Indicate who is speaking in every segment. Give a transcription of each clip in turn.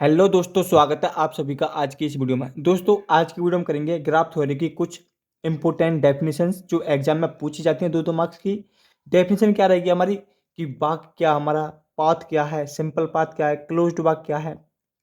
Speaker 1: Hello दोस्तों, स्वागत है आप सभी का आज की इस वीडियो में। दोस्तों, आज की वीडियो में करेंगे ग्राफ थ्योरी की कुछ इंपॉर्टेंट डेफिनेशंस जो एग्जाम में पूछी जाती हैं। दो मार्क्स की डेफिनेशन क्या रहेगी हमारी कि वाक क्या, हमारा पाथ क्या है, सिंपल पाथ क्या है, क्लोज्ड वाक क्या है,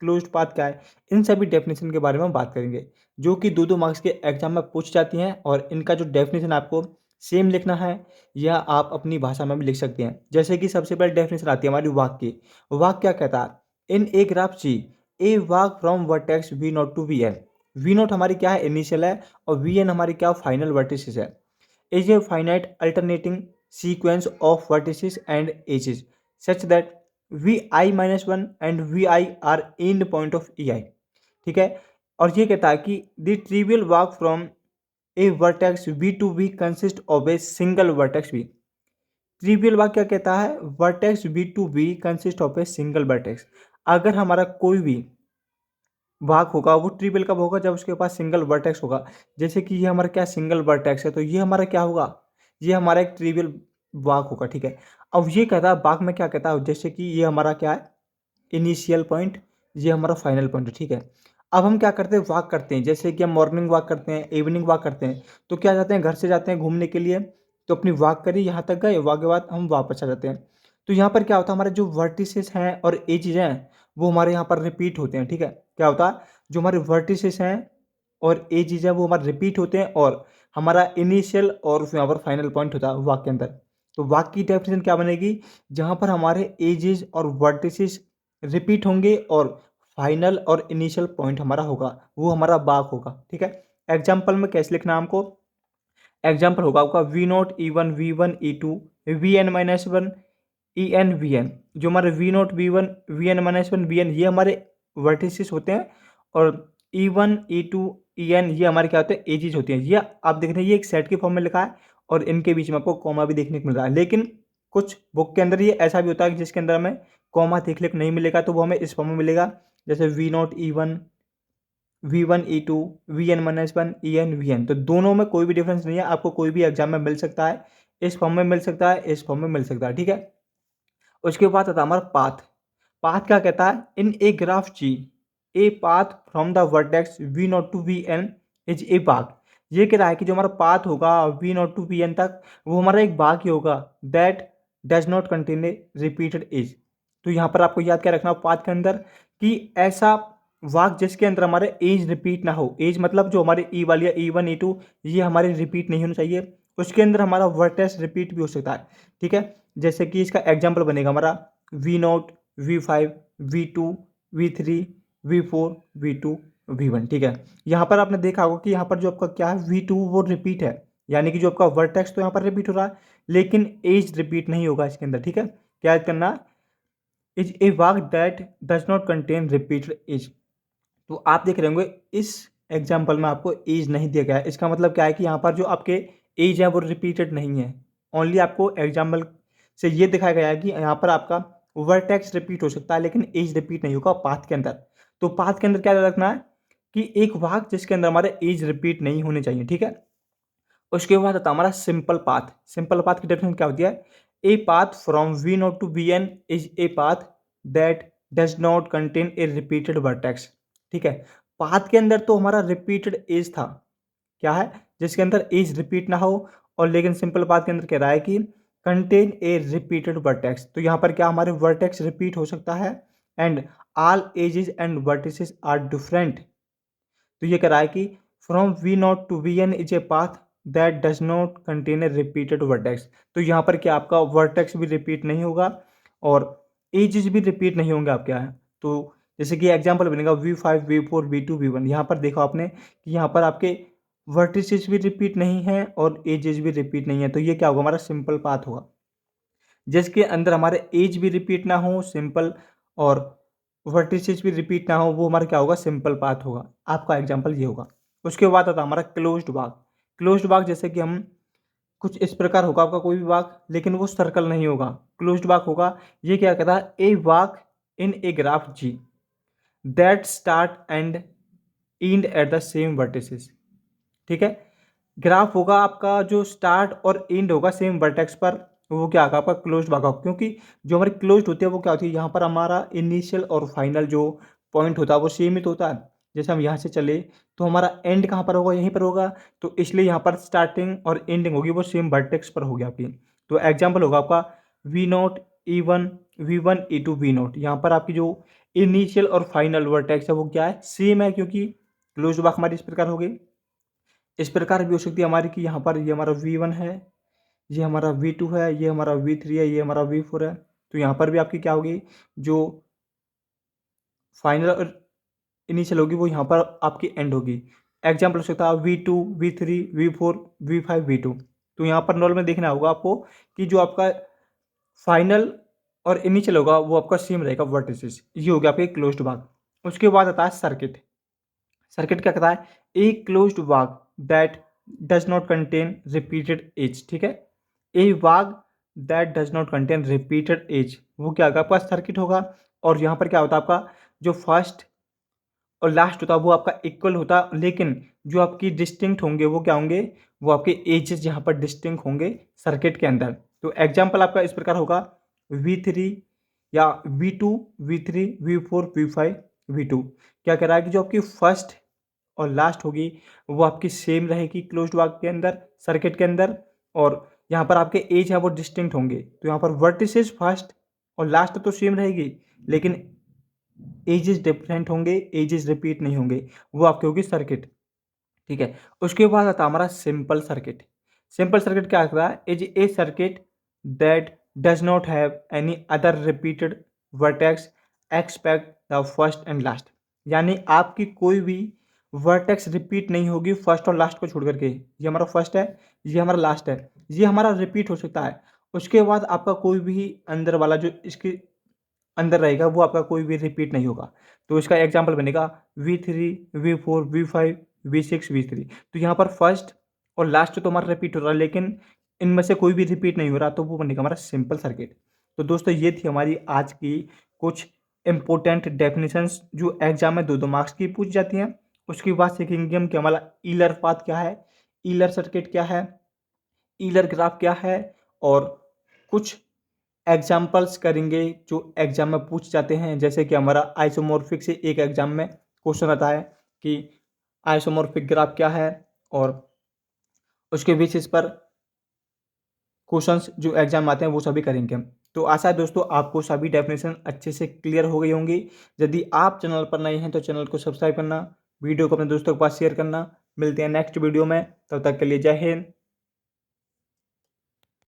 Speaker 1: क्लोज्ड पाथ क्या है। इन सभी डेफिनेशन के बारे में बात करेंगे जो कि दो मार्क्स के एग्जाम में पूछ जाती हैं। और इनका जो डेफिनेशन आपको सेम लिखना है या आप अपनी भाषा में भी लिख सकते हैं। जैसे कि सबसे पहले डेफिनेशन आती है हमारी वाक की। वाक क्या कहता है in a graph C a walk from vertex v naught to we n. V naught हमारी क्या है, इनिशियल है, और वी एन हमारी क्या, फाइनल वर्टिसेस है। Is a finite alternating sequence of vertices and edges such that v i minus one and v i are end point of e i. ठीक है। और ये कहता है कि the trivial walk from a vertex v to v consist of a single vertex v. Trivial walk क्या कहता है, vertex v to v consist of a single vertex. अगर हमारा कोई भी वाक होगा वो ट्रिवियल कब होगा, जब उसके पास सिंगल वर्टेक्स होगा। जैसे कि ये हमारा क्या सिंगल वर्टेक्स है, तो ये हमारा क्या होगा, ये हमारा एक ट्रिवियल वाक होगा। ठीक है। अब ये कहता है वाक में क्या कहता है, जैसे कि ये हमारा क्या है, इनिशियल पॉइंट, ये हमारा फाइनल पॉइंट है। ठीक है। अब हम क्या करते हैं, वॉक करते हैं। जैसे कि हम मॉर्निंग वॉक करते हैं, इवनिंग वॉक करते हैं, तो क्या जाते हैं, घर से जाते हैं घूमने के लिए, तो अपनी वॉक करी, यहाँ तक गए, वॉक के बाद हम वापस आ जाते हैं। तो यहाँ पर क्या होता है, हमारे जो वर्टिसेस हैं और एजेस हैं वो हमारे यहाँ पर रिपीट होते हैं। ठीक है। क्या होता है, जो हमारे वर्टिसेस हैं और एजेस हैं वो हमारे रिपीट होते हैं, और हमारा इनिशियल और यहाँ पर फाइनल पॉइंट होता है वॉक के अंदर। तो वॉक की डेफिनेशन क्या बनेगी, जहाँ पर हमारे एजेस और वर्टिसेस रिपीट होंगे और फाइनल और इनिशियल पॉइंट हमारा होगा, वो हमारा वाक होगा। ठीक है। एग्जाम्पल में कैसे लिखना है हमको, एग्जाम्पल होगा आपका V0 E1 V1 E2 Vn-1 En Vn। जो हमारे V0 V1 Vn-1 Vn ये हमारे वर्टिसेस होते हैं, और E1 E2 En ये हमारे क्या होते हैं, एजेस होती हैं। ये आप देख रहे हैं, ये एक सेट के फॉर्म में लिखा है और इनके बीच में आपको कॉमा भी देखने को मिल रहा है। लेकिन कुछ बुक के अंदर ये ऐसा भी होता है कि जिसके अंदर हमें कॉमा देखने को नहीं मिलेगा, तो वो हमें इस फॉर्म में मिलेगा, जैसे V0 E1 V1 E2 Vn-1 En Vn। तो दोनों में कोई भी डिफरेंस नहीं है, आपको कोई भी एग्जाम में मिल सकता है, इस फॉर्म में मिल सकता है, इस फॉर्म में मिल सकता है। ठीक है। उसके बाद आता है हमारा पाथ। पाथ क्या कहता है, in a graph G a path from the vertex v naught to V N is a path. ये कह रहा है कि जो हमारा पाथ होगा v naught to we n तक, वो हमारा एक भाग ही होगा, that does not contain a repeated edge. तो यहाँ पर आपको याद क्या रखना पाथ के अंदर, कि ऐसा वाक जिसके अंदर हमारे एज रिपीट ना हो। एज मतलब जो हमारे ई वाली E1 E2 ये हमारे रिपीट नहीं होना चाहिए। उसके अंदर हमारा वर्टेक्स रिपीट भी हो सकता है। ठीक है। जैसे कि इसका एग्जाम्पल बनेगा हमारा V0 V5 V2 V3 V4 V2 V1। ठीक है। यहाँ पर आपने देखा होगा कि यहाँ पर जो आपका क्या है V2 वो रिपीट है, यानी कि जो आपका वर्टेक्स तो यहाँ पर रिपीट हो रहा है, लेकिन एज रिपीट नहीं होगा इसके अंदर। ठीक है। क्या याद करना, is a walk that does not contain repeated edge. तो आप देख रहे होंगे इस एग्जाम्पल में आपको एज नहीं दिया गया है। इसका मतलब क्या है कि यहाँ पर जो आपके एज है वो रिपीटेड नहीं है। ओनली आपको एग्जाम्पल से ये दिखाया गया है कि यहाँ पर आपका वर्टेक्स रिपीट हो सकता है लेकिन एज रिपीट नहीं होगा पाथ के अंदर। तो पाथ के अंदर क्या रखना है कि एक वाक जिसके अंदर हमारे एज रिपीट नहीं होने चाहिए। ठीक है। उसके बाद आता है हमारा सिंपल पाथ। सिंपल पाथ की डेफिनेशन क्या होती है, a path from V naught to V N is a path that does not contain a repeated vertex. ठीक है। पाथ के अंदर तो हमारा रिपीटेड एज था, क्या है, जिसके अंदर एज रिपीट ना हो, और लेकिन सिंपल पाथ के अंदर कह रहा है कि कंटेन ए रिपीटेड वर्टेक्स। तो यहाँ पर क्या हमारे वर्टेक्स रिपीट हो सकता है, and all edges and vertices are different. तो ये कह रहा है कि from V naught to V N is a path that does not contain a repeated vertex. तो यहाँ पर क्या आपका वर्टेक्स भी रिपीट नहीं होगा और एजेस भी रिपीट नहीं होंगे आपके यहाँ। तो जैसे कि एग्जाम्पल बनेगा V5 V4 V2 V1। यहाँ पर देखा आपने कि यहाँ पर आपके वर्टिसेस भी रिपीट नहीं है और एजेस भी रिपीट नहीं है। तो ये क्या होगा, हमारा सिंपल पाथ होगा, जिसके अंदर हमारे एज भी रिपीट ना हो, सिंपल, और वर्टिसेस भी रिपीट ना हो, वो हमारा क्या होगा, सिंपल पाथ होगा। आपका एग्जांपल ये होगा। उसके बाद आता है हमारा क्लोज्ड वाक। क्लोज्ड वाक जैसे कि हम कुछ इस प्रकार होगा आपका कोई भी वाक, लेकिन वो सर्कल नहीं होगा, क्लोज्ड वाक होगा। ये क्या कहता है, a walk in a graph G that start end end at the same vertices. ठीक है। ग्राफ होगा आपका जो स्टार्ट और एंड होगा सेम वर्टेक्स पर, वो क्या होगा, आपका क्लोज्ड होगा। क्योंकि जो हमारी क्लोज्ड होती है वो क्या होती है, यहाँ पर हमारा इनिशियल और फाइनल जो पॉइंट होता है वो सेम ही तो होता है। जैसे हम यहाँ से चले तो हमारा एंड कहाँ पर होगा, यहीं पर होगा, तो इसलिए यहाँ पर स्टार्टिंग और एंडिंग होगी वो सेम वर्टेक्स पर होगी आपकी। तो एग्जाम्पल होगा आपका V0 E1 V1 E2 V0। यहाँ पर आपकी जो इनिशियल और फाइनल वर्टेक्स है वो क्या है, सेम है, क्योंकि क्लोज बाक हमारी इस प्रकार होगी। इस प्रकार भी हो सकती है हमारी कि यहाँ पर ये हमारा V1 है, ये हमारा V2 है, ये हमारा V3 है, ये हमारा V4 है। तो यहाँ पर भी आपकी क्या होगी, जो फाइनल और इनिशियल होगी वो यहाँ पर आपकी एंड होगी। एग्जाम्पल हो सकता है V2 V3 V4 V5 V2। तो यहाँ पर नॉर्मल देखना होगा आपको कि जो आपका फाइनल और इनिशियल होगा वो आपका सेम रहेगा वर्टिसेस। ये हो गया आपके क्लोज्ड भाग। उसके बाद आता है सर्किट। सर्किट क्या कहता है, ए क्लोज्ड भाग that does not contain repeated edge. ठीक है, ए भाग that does not contain repeated edge वो क्या होगा, आपका सर्किट होगा। और यहाँ पर क्या होता है, आपका जो फर्स्ट और लास्ट होता है वो आपका इक्वल होता है, लेकिन जो आपकी डिस्टिंक्ट होंगे वो क्या होंगे, वो आपके एजेस यहाँ पर डिस्टिंक्ट होंगे सर्किट के अंदर। तो एग्जाम्पल आपका इस प्रकार होगा V3 या V2 V3 V4 V5 V2। क्या कह रहा है कि जो आपकी फर्स्ट और लास्ट होगी वो आपकी सेम रहेगी क्लोज्ड भाग के अंदर, सर्किट के अंदर, और यहाँ पर आपके एज है वो डिस्टिंक्ट होंगे। तो यहाँ पर वर्टिसेस फर्स्ट और लास्ट तो सेम रहेगी, लेकिन एजेस डिफरेंट होंगे, एजेस रिपीट नहीं होंगे, वो आपकी होगी सर्किट। ठीक है, उसके बाद आता हमारा सिंपल सर्किट। सिंपल सर्किट क्या कहता है, is A circuit that does not have any other repeated vertex expect the first and last. यानी आपकी कोई भी वर्टेक्स रिपीट नहीं होगी फर्स्ट और लास्ट को छोड़ करके। ये हमारा फर्स्ट है, ये हमारा लास्ट है, ये हमारा रिपीट हो सकता है। उसके बाद आपका कोई भी अंदर वाला जो इसके अंदर रहेगा वो आपका कोई भी रिपीट नहीं होगा। तो इसका एग्जाम्पल बनेगा V3 V4 V5 V6 V3। तो यहाँ पर फर्स्ट और लास्ट तो हमारा रिपीट हो रहा है, लेकिन इनमें से कोई भी रिपीट नहीं हो रहा, तो वो बनेगा हमारा सिंपल सर्किट। तो दोस्तों ये थी हमारी आज की कुछ इंपॉर्टेंट डेफिनेशंस जो एग्जाम में 2-2 मार्क्स की पूछ जाती हैं। उसके बाद सीखेंगे हम कि हमारा ईलर पाथ क्या है, ईलर सर्किट क्या है, ईलर ग्राफ क्या है, और कुछ एग्जाम्पल्स करेंगे जो एग्जाम में पूछ जाते हैं। जैसे कि हमारा आइसोमॉर्फिक से एक एग्जाम में क्वेश्चन आता है कि आइसोमॉर्फिक ग्राफ क्या है, और उसके बेसिस पर क्वेश्चंस जो एग्जाम आते हैं वो सभी करेंगे हम। तो आशा है दोस्तों आपको सभी डेफिनेशन अच्छे से क्लियर हो गई होंगी। यदि आप चैनल पर नए हैं तो चैनल को सब्सक्राइब करना, वीडियो को अपने दोस्तों के पास शेयर करना। मिलते हैं नेक्स्ट वीडियो में, तब तक के लिए जय हिंद,